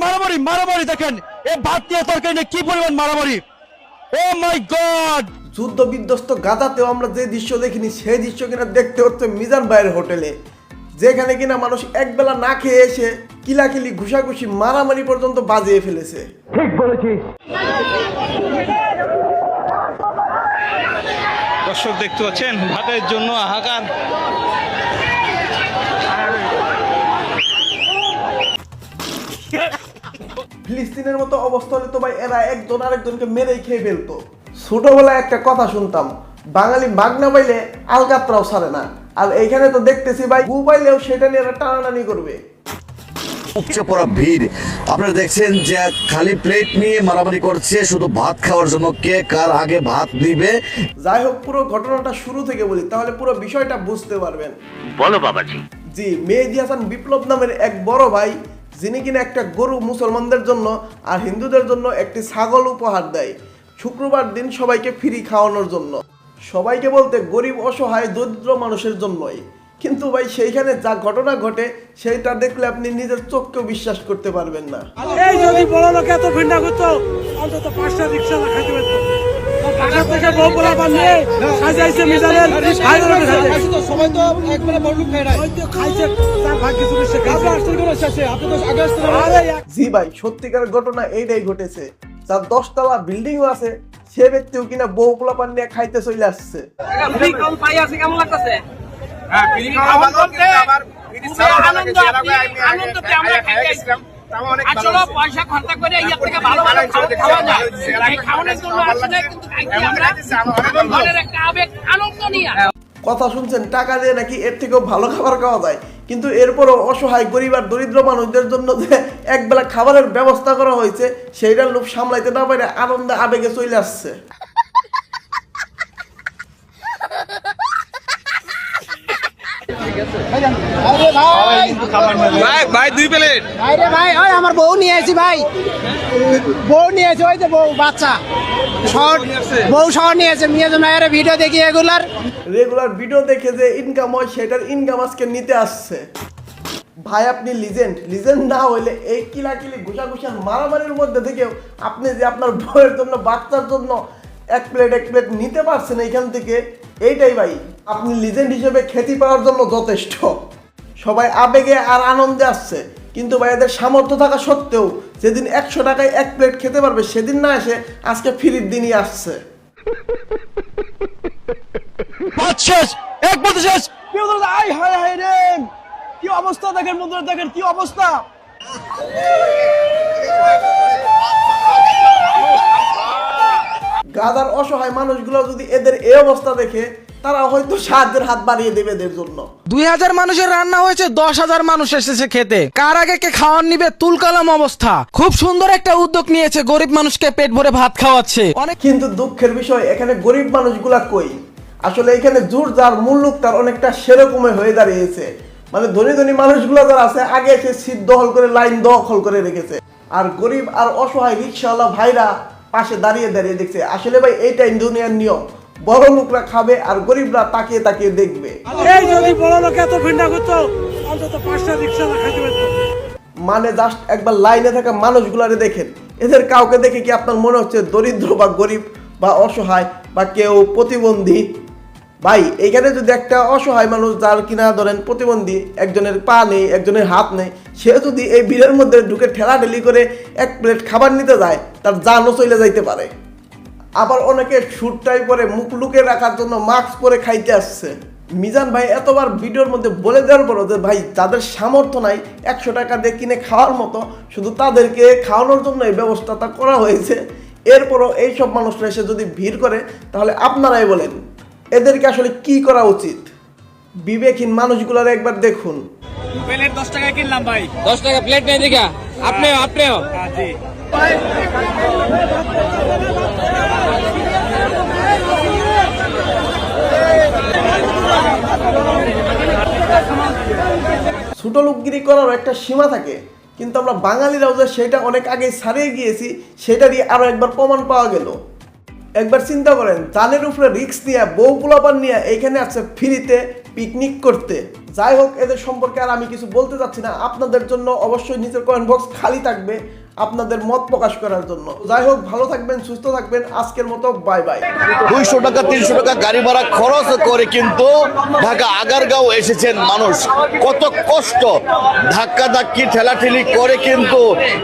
মারামারি দেখেন এই ভাত দিয়ে তরকারি নিয়ে কি পরিমাণ মারামারি। ও মাই গড, যুদ্ধ বিধ্বস্ত গাজাতেও আমরা যে দৃশ্য দেখিনি সেই দৃশ্য কিনা দেখতে হচ্ছে মিজান ভাইয়ের হোটেলে, যেখানে কিনা মানুষ একবেলা না খেয়ে এসে কিলাকিলি ঘুষাঘুষি মারামারি পর্যন্ত বাজিয়ে ফেলেছে। ঠিক বলেছিস। দর্শক দেখতে পাচ্ছেন ভাতের জন্য হাহাকার। ফিলিস্তিনের মতো অবস্থা হলে তো ভাই এরা একজন আরেকজনকে মেরেই খেয়ে ফেলতো। ছোটবেলায় একটা কথা শুনতাম, বাঙালি মাগনা পাইলে আলকাতরাও ছাড়ে না, আর এইখানে তো দেখতেছি ভাই গু পাইলেও সেটা নিয়ে এরা টানাটানি করবে। উপচে পড়া ভিড় আপনারা দেখছেন যে খালি প্লেট নিয়ে মারামারি করছে শুধু ভাত খাওয়ার জন্য, কে কার আগে ভাত দিবে। যাই হোক, পুরো ঘটনাটা শুরু থেকে বলি তাহলে পুরো বিষয়টা বুঝতে পারবেন। বলো বাবাজি। জি, মেহেদী হাসান বিপ্লব নামের এক বড় ভাই, যিনি কিনা একটা গরু মুসলমানদের জন্য আর হিন্দুদের জন্য একটি ছাগল উপহার দেয় শুক্রবার দিন সবাইকে ফ্রি খাওয়ানোর জন্য। সবাইকে বলতে গরিব অসহায় দরিদ্র মানুষের জন্যই। কিন্তু ভাই সেইখানে যা ঘটনা ঘটে সেইটা দেখলে আপনি নিজের চোখকেও বিশ্বাস করতে পারবেন না। এই যদি বড় লোক এত ভিন্ডা করতো অন্তত 5টা রিক্সা খাইতে পারতো। ঢাকা থেকে বউ পোলা বানিয়ে সাজাইছে মিজানের সবাই তো একবারে বড় লোক খায় ওই তো খাইছে তার ভাগ্য কিছু সে খাইছে। আসতে করে শেষে আপনি তো আগে আসতে জি ভাই, সত্যিকার ঘটনা এইটাই ঘটেছে। যার 10 তলা বিল্ডিংও আছে সে ব্যক্তিও কিনা বউ পোলা পান নিয়ে খাইতে চলে আসছে। ফ্রি কম পাই আছে কেমন লাগতেছে? হ্যাঁ, ফ্রি খাওয়া ভালো কিন্তু আবার আনন্দতে আমরা খাইতে আসলাম। আসলে পয়সা খরচা করে এর থেকে ভালো ভালো খাওয়া যায়। এই খাওয়ানোর জন্য আসলে কিন্তু আমরা মনের একটা আবেগ আনন্দ নিয়ে কথা শুনছেন, টাকা দিয়ে নাকি এর থেকেও ভালো খাবার খাওয়া যায়, কিন্তু এরপরও অসহায় গরিব আর দরিদ্র মানুষদের জন্য যে একবেলা খাবারের ব্যবস্থা করা হয়েছে সেইটার লোভ সামলাইতে না পারে আনন্দে আবেগে চলে আসছে। ভাই 2 প্লেট। ভাই ওই আমার বউ নিয়ে আসি ভাই, বউ নিয়ে আসি, ওই যে বউ বাচ্চা বউ শহর নিয়ে আসে। মেয়ে জন্য ভিডিও দেখি রেগুলার ভিডিও দেখে যে ইনকাম হয় সেটার ইনকাম আজকে নিতে আসছে। ভাই আপনি লিজেন্ড না হইলে এই কিলাকিলি ঘুষাঘুষার মারামারির মধ্যে থেকেও আপনি যে আপনার বউয়ের জন্য বাচ্চার জন্য এক প্লেট নিতে পারছেন এইখান থেকে, এইটাই ভাই আপনি লিজেন্ড হিসেবে খ্যাতি পাওয়ার জন্য যথেষ্ট। সবাই আবেগে আর আনন্দে আসছে, কিন্তু ভাই এদের সামর্থ্য থাকা সত্ত্বেও যেদিন 100 টাকায় এক প্লেট খেতে পারবে সেদিন না এসে আজকে ফ্রির দিনই আসছে। শেষ এক বলতে শেষ। আই হায় হায় রে, কি অবস্থা দেখেন বন্ধুরা, দেখেন কি অবস্থা। গাজার অসহায় মানুষগুলো যদি এদের এই অবস্থা দেখে তারা হয়তো সাহায্যের হাত বাড়িয়ে দেবে এদের জন্য। 2000 মানুষের রান্না হয়েছে, 10,000 মানুষ এসেছে খেতে। কার আগে কে খাওয়ার নিবে তুলকালাম অবস্থা। খুব সুন্দর একটা উদ্যোগ নিয়েছে, গরিব মানুষকে পেট ভরে ভাত খাওয়াচ্ছে অনেক। কিন্তু দুঃখের বিষয় এখানে গরিব মানুষগুলা কই? আসলে এখানে জোর যার মূল্য তার অনেকটা সেরকমই হয়ে দাঁড়িয়েছে। মানে ধনী মানুষগুলো যারা আছে আগে এসে সিট দখল করে লাইন দখল করে রেখেছে, আর গরিব আর অসহায় রিক্সাওয়ালা ভাইরা পাশে দাঁড়িয়ে দেখছে। আসলে ভাই এইটাই দুনিয়ার নিয়ম, বড় লোকরা খাবে আর গরিবরা তাকিয়ে তাকিয়ে দেখবে। এই যদি বড় লোক এত ভিন্ডা করতো অন্তত 5টা রিক্সা খাইতে পারতো। মানে জাস্ট একবার লাইনে থাকা মানুষগুলারে দেখেন, এদের কাউকে দেখে কি আপনার মনে হচ্ছে দরিদ্র বা গরিব বা অসহায় বা কেউ প্রতিবন্ধী? ভাই এখানে যদি একটা অসহায় মানুষ যার কিনা ধরেন প্রতিবন্ধী, একজনের পা নেই একজনের হাত নেই, সে যদি এই ভিড়ের মধ্যে ঢুকে ঠেলাঠেলি করে এক প্লেট খাবার নিতে যায় তার জানও চলে যাইতে পারে। আবার অনেকে স্যুটটাই পরে মুখ লুকে রাখার জন্য মাস্ক পরে খাইতে আসছে। মিজান ভাই এতবার ভিডিওর মধ্যে বলে দেওয়ার পরও যে ভাই যাদের সামর্থ্য নাই 100 টাকা দিয়ে কিনে খাওয়ার মতো, শুধু তাদেরকে খাওয়ানোর জন্য এই ব্যবস্থাটা করা হয়েছে, এরপরও এইসব মানুষরা এসে যদি ভিড় করে তাহলে আপনারাই বলেন এদেরকে আসলে কি করা উচিত? বিবেকহীন মানুষগুলোর একবার দেখুন। প্লেট 10 টাকা কিনলাম ভাই। 10 টাকা প্লেট নেই দেখা আপনিও জি ছোট লোকগিরি করার একটা সীমা থাকে, কিন্তু আমরা বাঙালিরাও যে সেটা অনেক আগে ছাড়িয়ে গিয়েছি সেটারই আরো একবার প্রমাণ পাওয়া গেল। একবার চিন্তা করেন, জানের উপরে রিস্ক নিয়ে বউ পোলাপান নিয়ে এইখানে আছে ফ্রিতে পিকনিক করতে। যাই হোক, এদের সম্পর্কে আর আমি কিছু বলতে চাচ্ছি না। আপনাদের জন্য অবশ্যই নিচের কমেন্ট বক্স খালি থাকবে আপনাদের মত প্রকাশ করার জন্য। যাই হোক, ভালো থাকবেন, সুস্থ থাকবেন। আজকের মতো বাই বাই। 200 টাকা 300 টাকা গাড়ি ভাড়া খরচ করে কিন্তু ঢাকা আগারগাঁও এসেছেন মানুষ। কত কষ্ট, ধাক্কা ধাক্কি ঠেলাঠেলি করে কিন্তু